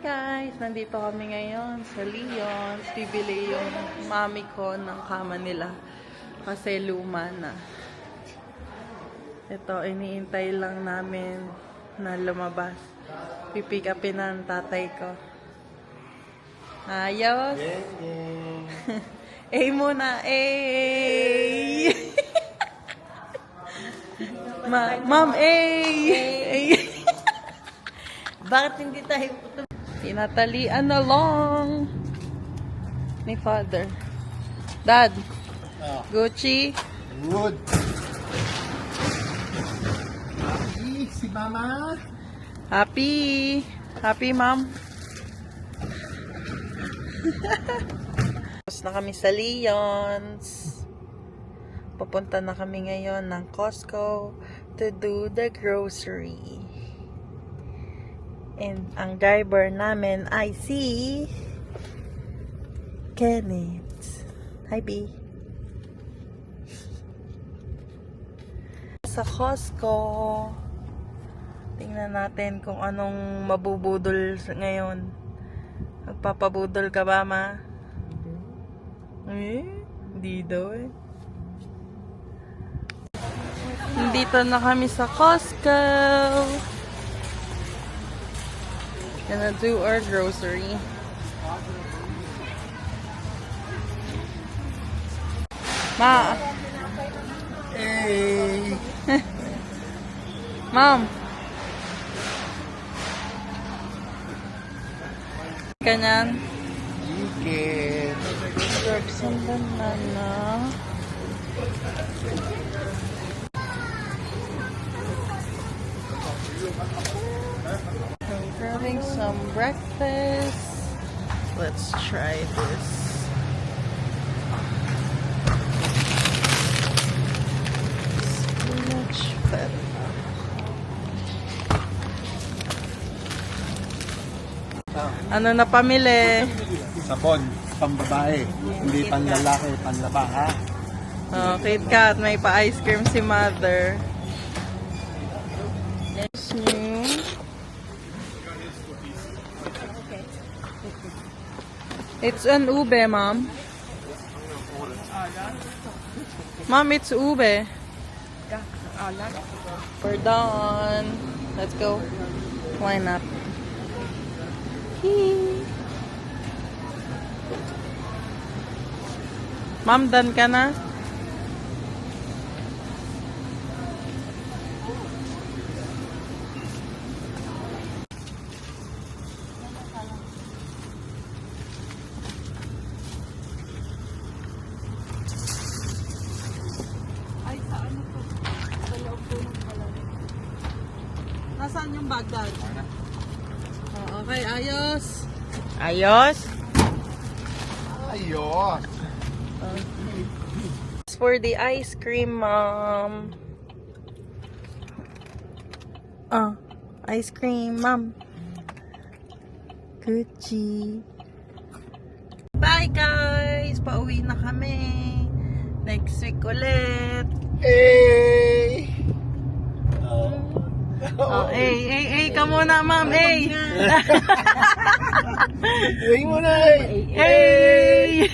guys! Nandito kami ngayon sa Leon's. Bibili yung mami ko ng kama nila kasi luma na. Ito, iniintay lang namin na lumabas. Pipick upin ng tatay ko. Ayos! Eh muna! Eh! Ma'am, eh! Bakit hindi tayo Tinatalian na lang ni Father. Dad, Gucci. Good. Si Mama. Happy. Happy, Ma'am. Tapos na kami sa Leon's. Pupunta na kami ngayon ng Costco to do the grocery. And ang driver namin ay si Kenneth. Hi, B. Sa Costco. Tingnan natin kung anong mabubudol ngayon. Magpapabudol ka ba, Ma? Eh? Hindi daw eh. Nandito na kami sa Costco. Gonna do our grocery. Ma. Hey. Mom. Ganyan. Chicken. Drugs and banana. I'm grabbing some breakfast. Let's try this. Spinach feta. Ano na pamili? Sabon. Pambabae. Hindi panlalaki. Panlaba, ha? Oh, KitKat. May pa-ice cream si Mother. Next new. It's an ube, Mom. Mom, it's ube. We're done. Let's go. Line up. Mom, done ka na? Ay, sa ano to? Sa loob po ng palari. Nasaan yung Baghdad? Oh, okay, ayos. Ayos? Ayos. For the ice cream, Mom. Oh, ice cream, Mom. Gucci. Bye, guys! Pauwi na kami. Next week ulit. Hey. Oh, hey, ka muna, Ma'am, hey! Hey muna. Hey!